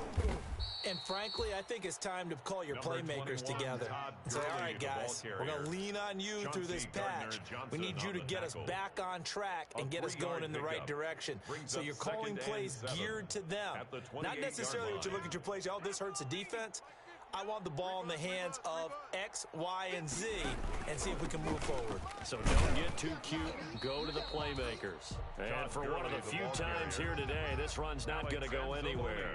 And frankly, I think it's time to call your playmakers together and say, all right, guys, we're going to lean on you through this patch. We need you to get us back on track and get us going in the right direction. So you're calling plays geared to them. Not necessarily what you look at your plays, oh, this hurts the defense. I want the ball in the hands of X, Y, and Z and see if we can move forward. So don't get too cute. Go to the playmakers. And for one of the few times here today, this run's not going to go anywhere.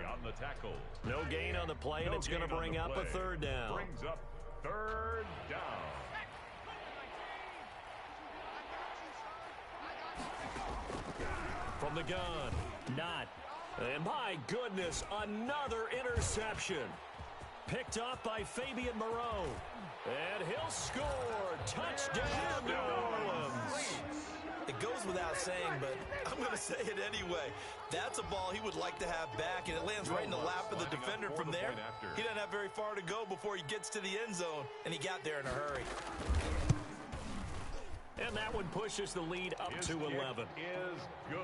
No gain on the play, and it's going to bring up a third down. Brings up third down. From the gun, not. And my goodness, another interception. Picked off by Fabian Moreau. And he'll score. Touchdown, New Orleans. It goes without saying, but I'm going to say it anyway. That's a ball he would like to have back, and it lands right in the lap of the defender from there. He doesn't have very far to go before he gets to the end zone, and he got there in a hurry. And that one pushes the lead up to 11. Is good.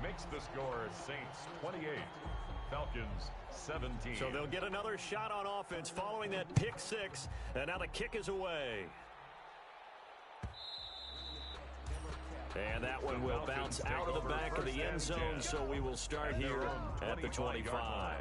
makes the score Saints 28, Falcons 17. So they'll get another shot on offense following that pick six, and now the kick is away. And that one will bounce out of the back of the end zone, so we will start here at the 25.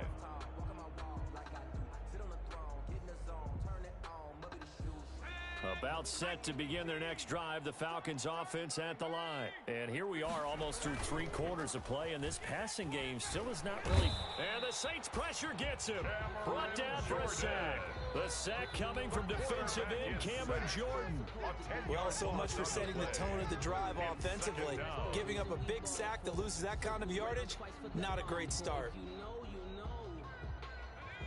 About set to begin their next drive, the Falcons offense at the line. And here we are almost through 3 quarters of play, and this passing game still is not really... And the Saints pressure gets him. Brought down for a sack. The sack coming from defensive end Cameron Jordan. Well, so much for setting the tone of the drive offensively. Giving up a big sack that loses that kind of yardage, not a great start.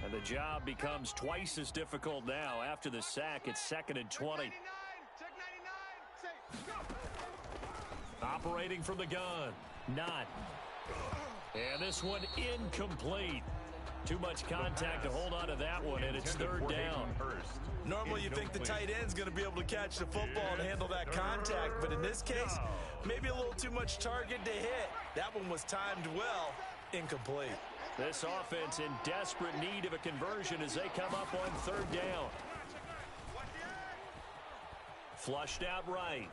And the job becomes twice as difficult now. After the sack, it's 2nd and 20. Operating from the gun. Not. And this one incomplete. Too much contact to hold on to that one, and it's 3rd down. Normally you think the tight end's going to be able to catch the football and handle that contact, but in this case, maybe a little too much target to hit. That one was timed well. Incomplete. This offense in desperate need of a conversion as they come up on 3rd down. Flushed out right.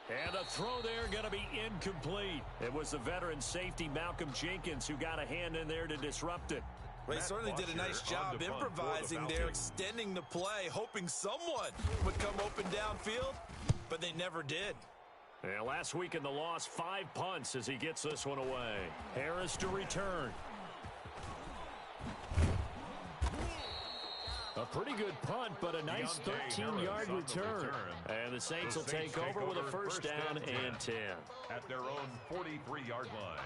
And the throw there going to be incomplete. It was the veteran safety Malcolm Jenkins who got a hand in there to disrupt it. Well, he certainly did a nice job improvising there, extending the play, hoping someone would come open downfield, but they never did. Yeah, last week in the loss, 5 punts as he gets this one away. Harris to return. A pretty good punt, but a nice 13-yard return. And the Saints will take over with a 1st down and 10. At their own 43-yard line.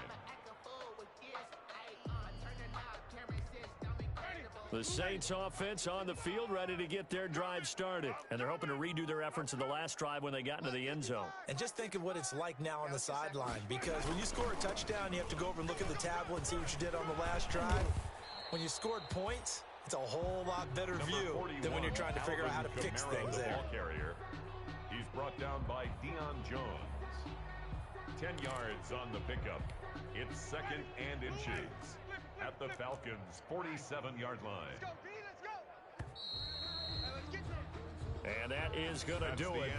The Saints offense on the field ready to get their drive started. And they're hoping to redo their efforts in the last drive when they got into the end zone. And just think of what it's like now on the sideline, because when you score a touchdown, you have to go over and look at the tablet and see what you did on the last drive. When you scored points, it's a whole lot better view than when you're trying to figure out how to fix things there. He's brought down by Deion Jones. 10 yards on the pickup. It's 2nd and inches at the Falcons' 47-yard line. And that is going to do it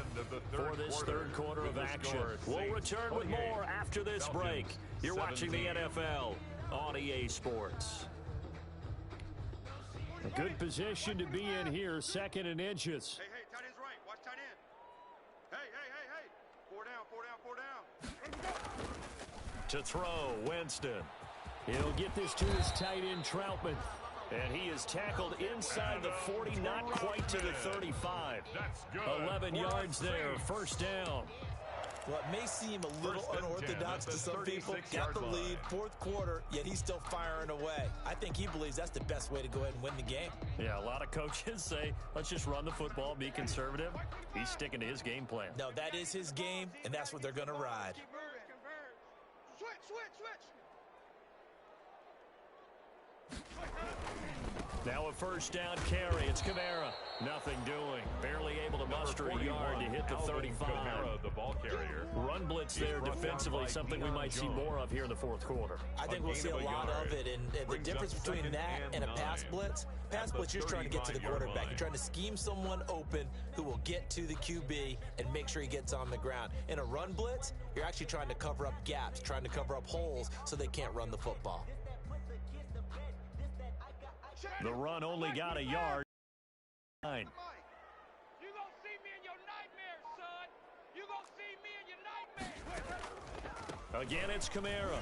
for this 3rd quarter of action. We'll return with more after this break. You're watching the NFL on EA Sports. A good position to be in here, 2nd and inches. Hey, tight end's right. Watch tight end. Hey. 4 down. To throw, Winston. He'll get this to his tight end, Troutman. And he is tackled inside the 40, not quite to the 35. 11 yards there, 1st down. Well, it may seem a little unorthodox to some people. Got the lead, 4th quarter, yet he's still firing away. I think he believes that's the best way to go ahead and win the game. Yeah, a lot of coaches say, let's just run the football, be conservative. He's sticking to his game plan. No, that is his game, and that's what they're going to ride. Switch. Now a 1st down carry. It's Kamara. Nothing doing. Barely able to muster a yard to hit the 35. Kamara, the ball carrier. Run blitz there defensively, something we might see more of here in the 4th quarter. I think we'll see a lot of it, and the difference between that and a pass blitz, you're just trying to get to the quarterback. You're trying to scheme someone open who will get to the QB and make sure he gets on the ground. In a run blitz, you're actually trying to cover up gaps, trying to cover up holes so they can't run the football. The run only got a yard. You gonna see me in your nightmares, son. You gonna see me in your nightmares. Again, it's Kamara.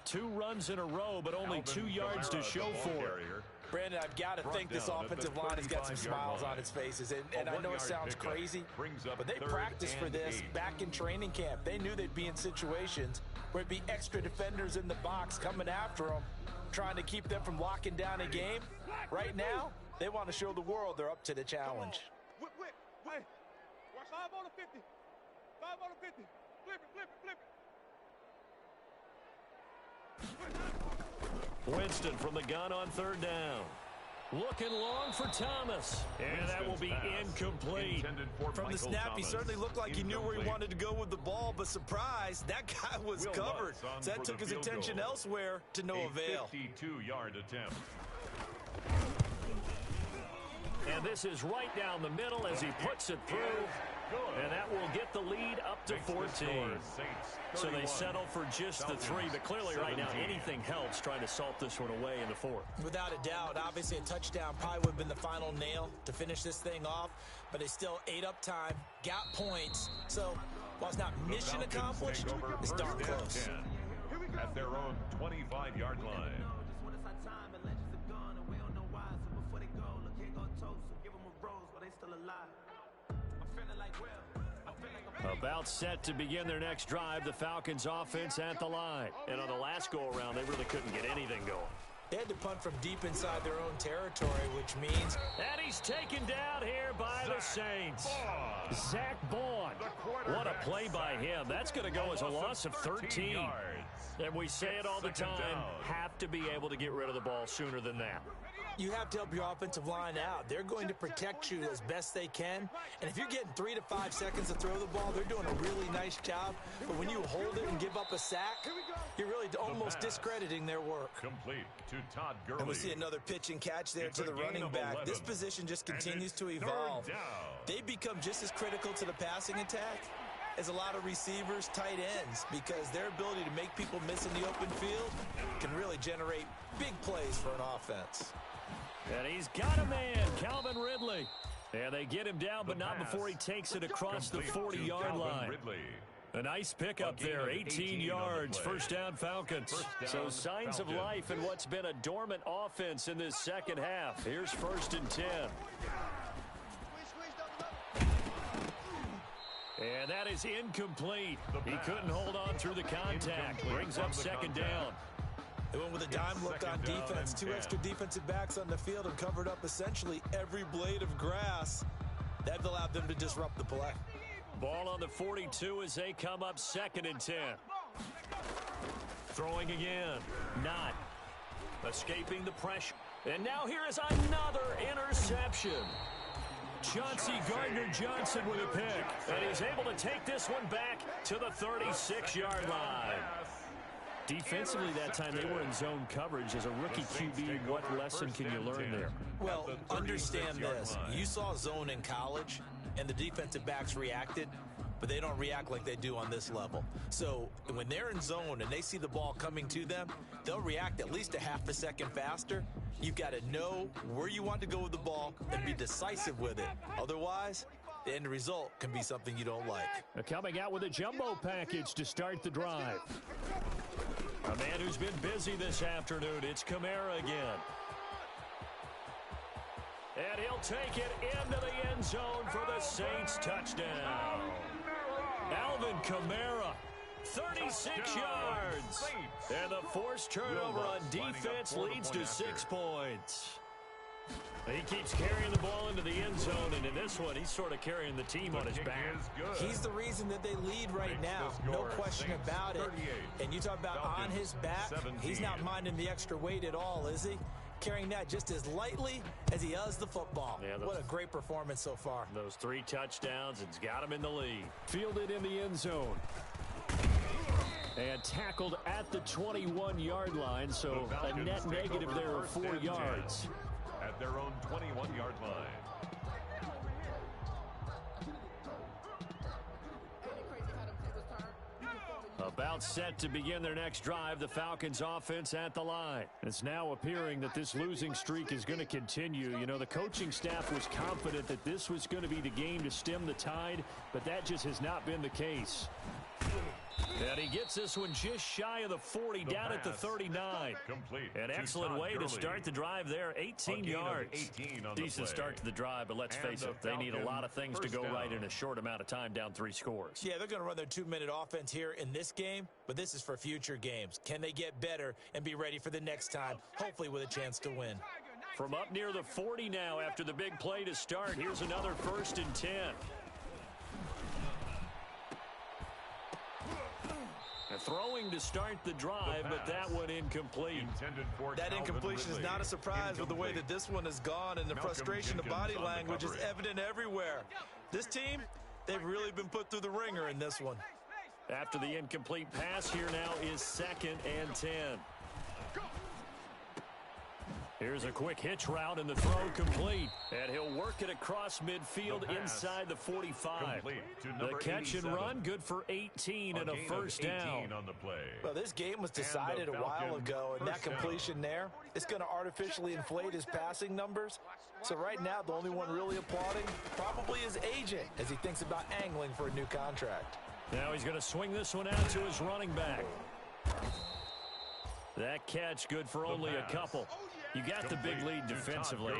2 runs in a row, but only 2 yards to show for it. Brandon, I've got to think this offensive line has got some smiles on its faces. And I know it sounds crazy, but they practiced for this back in training camp. They knew they'd be in situations where it'd be extra defenders in the box coming after them, trying to keep them from locking down a game. Right now, they want to show the world they're up to the challenge. Whip. Watch 5 on the 50. 5 on the 50. Flip it. Winston from the gun on 3rd down. Looking long for Thomas. And that will be incomplete. From the snap, he certainly looked like he knew where he wanted to go with the ball, but surprise, that guy was covered. So that took his attention elsewhere to no avail. 52-yard attempt. And this is right down the middle as he puts it through. And that will get the lead up to 14. So they settle for just the 3. But clearly right now anything helps trying to salt this one away in the 4th. Without a doubt, obviously a touchdown probably would have been the final nail to finish this thing off. But they still ate up time, got points. So while it's not mission accomplished, it's darn close. At their own 25-yard line. About set to begin their next drive, the Falcons offense at the line. And on the last go-around, they really couldn't get anything going. They had to punt from deep inside their own territory, which means... And he's taken down here by the Saints. Zach Bond. What a play by him. That's going to go as a loss of 13. And we say it all the time, have to be able to get rid of the ball sooner than that. You have to help your offensive line out. They're going to protect you as best they can. And if you're getting 3 to 5 seconds to throw the ball, they're doing a really nice job. But when you hold it and give up a sack, you're really almost discrediting their work. Complete to Todd Gurley. And we see another pitch and catch there to the running back. This position just continues to evolve. They become just as critical to the passing attack as a lot of receivers, tight ends, because their ability to make people miss in the open field can really generate big plays for an offense. And he's got a man, Calvin Ridley. And they get him down, but not before he takes it across the 40-yard line. A nice pickup there, 18 yards, first down Falcons. So signs of life in what's been a dormant offense in this second half. Here's 1st and 10. And that is incomplete. He couldn't hold on through the contact. Brings up 2nd down. They went with a dime look on defense. 2 extra defensive backs on the field and covered up essentially every blade of grass. That allowed them to disrupt the play. Ball on the 42 as they come up 2nd and 10. Throwing again. Not. Escaping the pressure. And now here is another interception. Chauncey Gardner-Johnson with a pick. And he's able to take this one back to the 36-yard line. Defensively that time, they were in zone coverage. As a rookie QB, what lesson can you learn there? Well, understand this. You saw zone in college, and the defensive backs reacted, but they don't react like they do on this level. So when they're in zone and they see the ball coming to them, they'll react at least a half a second faster. You've got to know where you want to go with the ball and be decisive with it. Otherwise, the end result can be something you don't like. Coming out with a jumbo package to start the drive. A man who's been busy this afternoon, it's Kamara again. And he'll take it into the end zone for the Saints touchdown. Alvin Kamara, 36 yards. And the forced turnover on defense leads to 6 points. He keeps carrying the ball into the end zone, and in this one, he's sort of carrying the team on his back. He's the reason that they lead right now, no question about it. And you talk about on his back, he's not minding the extra weight at all, is he? Carrying that just as lightly as he does the football. Yeah, what a great performance so far. Those 3 touchdowns, it's got him in the lead. Fielded in the end zone. And tackled at the 21-yard line, so a net negative there of 4 yards. At their own 21-yard line. About set to begin their next drive, the Falcons offense at the line. It's now appearing that this losing streak is going to continue. You know, the coaching staff was confident that this was going to be the game to stem the tide, but that just has not been the case. And he gets this one just shy of the 40, down at the 39. Complete. An excellent way to start the drive there, 18 yards. Decent start to the drive, but let's face it, they need a lot of things to go right in a short amount of time, down 3 scores. Yeah, they're going to run their 2-minute offense here in this game, but this is for future games. Can they get better and be ready for the next time, hopefully with a chance to win? From up near the 40 now after the big play to start, here's another 1st and 10. throwing to start the drive, but that one incomplete. That incompletion is not a surprise with the way that this one has gone, and the frustration of body language is evident everywhere. This team, they've really been put through the ringer in this one. After the incomplete pass, here now is 2nd and 10. Here's a quick hitch route, and the throw complete. And he'll work it across midfield inside the 45. The catch and run, good for 18 and a first down. On the play. Well, this game was decided a while ago, and that completion there is going to artificially inflate his passing numbers. So right now, the only one really applauding probably his agent as he thinks about angling for a new contract. Now he's going to swing this one out to his running back. That catch good for only a couple. You got the big lead defensively.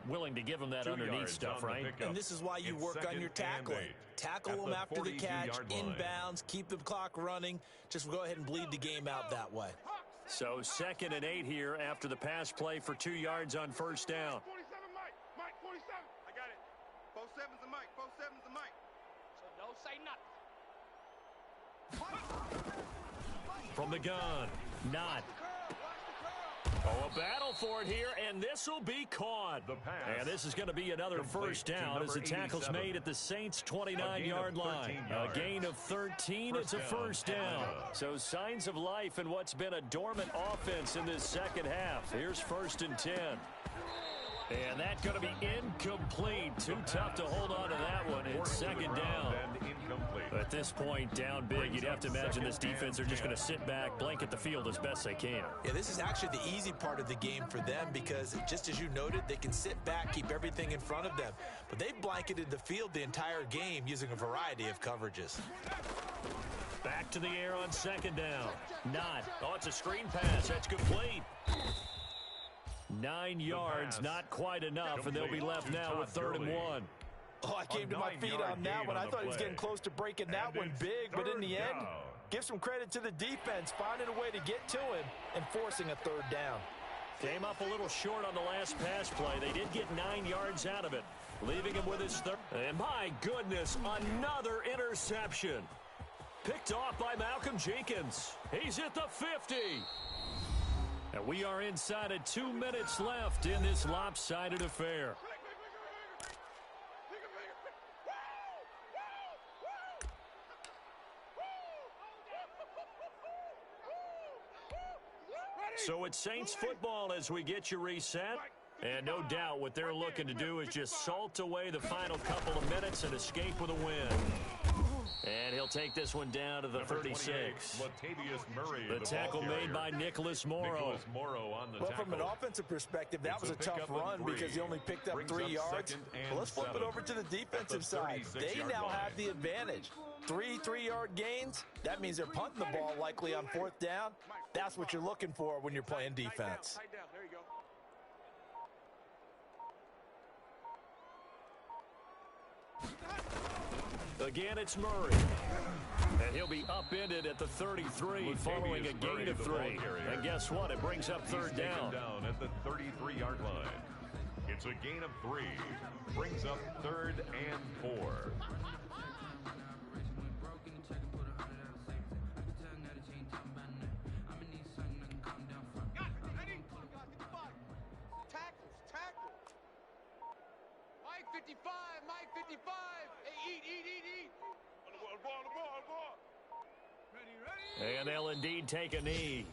Willing to give him that underneath stuff, right? And this is why you work on your tackling. Tackle them after the catch, inbounds, keep the clock running. Just go ahead and bleed the game out that way. So 2nd and 8 here after the pass play for 2 yards on first down. 47, Mike, 47. I got it. 47's a Mike, 47's a Mike. So don't say nothing. From the gun, not. Oh, a battle for it here, and this will be caught. And this is going to be another first down as the tackle's made at the Saints' 29-yard line. A gain of 13, it's a first down. So signs of life in what's been a dormant offense in this second half. Here's 1st and 10. And that's going to be incomplete. Too tough to hold on to that one. It's 2nd down. At this point, down big, you'd have to imagine this defense are just going to sit back, blanket the field as best they can. Yeah, this is actually the easy part of the game for them because, just as you noted, they can sit back, keep everything in front of them. But they've blanketed the field the entire game using a variety of coverages. Back to the air on 2nd down. Not. Oh, it's a screen pass. That's complete. 9 yards, not quite enough, and they'll be left now with 3rd and 1. Oh, I came to my feet on that one. I thought he was getting close to breaking that one big, but in the end, give some credit to the defense, finding a way to get to him and forcing a 3rd down. Came up a little short on the last pass play. They did get 9 yards out of it, leaving him with his 3rd. And my goodness, another interception. Picked off by Malcolm Jenkins. He's at the 50. And we are inside of 2 minutes left in this lopsided affair. So it's Saints football as we get you reset. And no doubt what they're looking to do is just salt away the final couple of minutes and escape with a win. And he'll take this one down to the 36. The tackle made by Nicholas Morrow. Well, from an offensive perspective, that was a tough run because he only picked up 3 yards. Well, let's flip it over to the defensive side. They now have the advantage. 3 3-yard gains. That means they're punting the ball likely on 4th down. That's what you're looking for when you're playing defense. There you go. Again, it's Murray. And he'll be upended at the 33 following a gain of 3. And guess what? It brings up 3rd down. At the 33-yard line. It's a gain of 3. Brings up 3rd and 4. Mike 55, Mike 55. Hey, eat. Ball. Ready. And they'll indeed take a knee.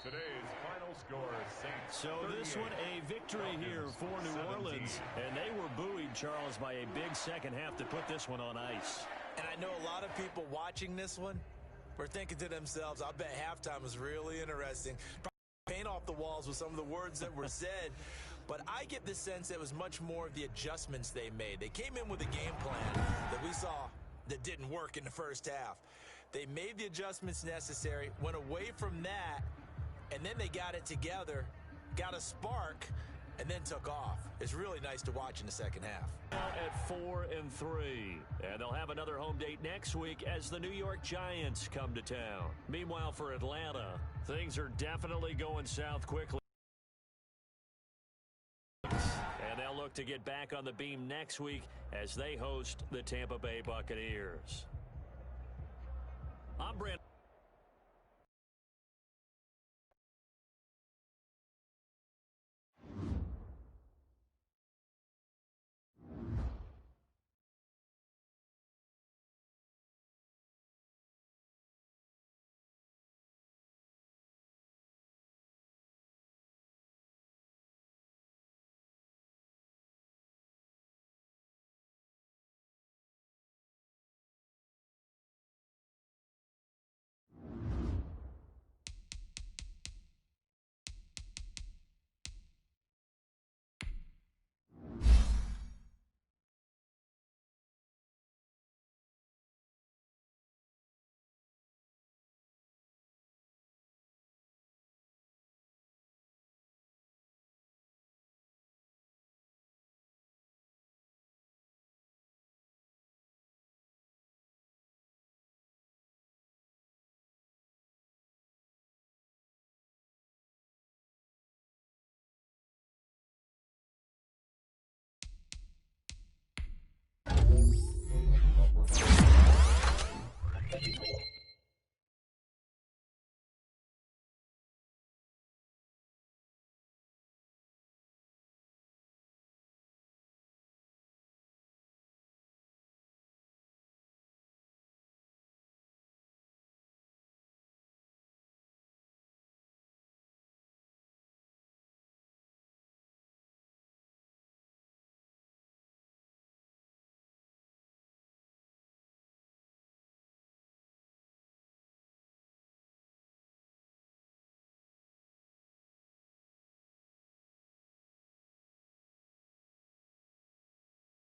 Today's final score, Saints. So this one a victory here for New Orleans. And they were buoyed, Charles, by a big second half to put this one on ice. And I know a lot of people watching this one were thinking to themselves, I bet halftime was really interesting. Probably paint off the walls with some of the words that were said. But I get the sense that it was much more of the adjustments they made. They came in with a game plan that we saw that didn't work in the first half. They made the adjustments necessary, went away from that, and then they got it together, got a spark, and then took off. It's really nice to watch in the second half. At 4-3, and they'll have another home date next week as the New York Giants come to town. Meanwhile, for Atlanta, things are definitely going south quickly. And they'll look to get back on the beam next week as they host the Tampa Bay Buccaneers. I'm Brent.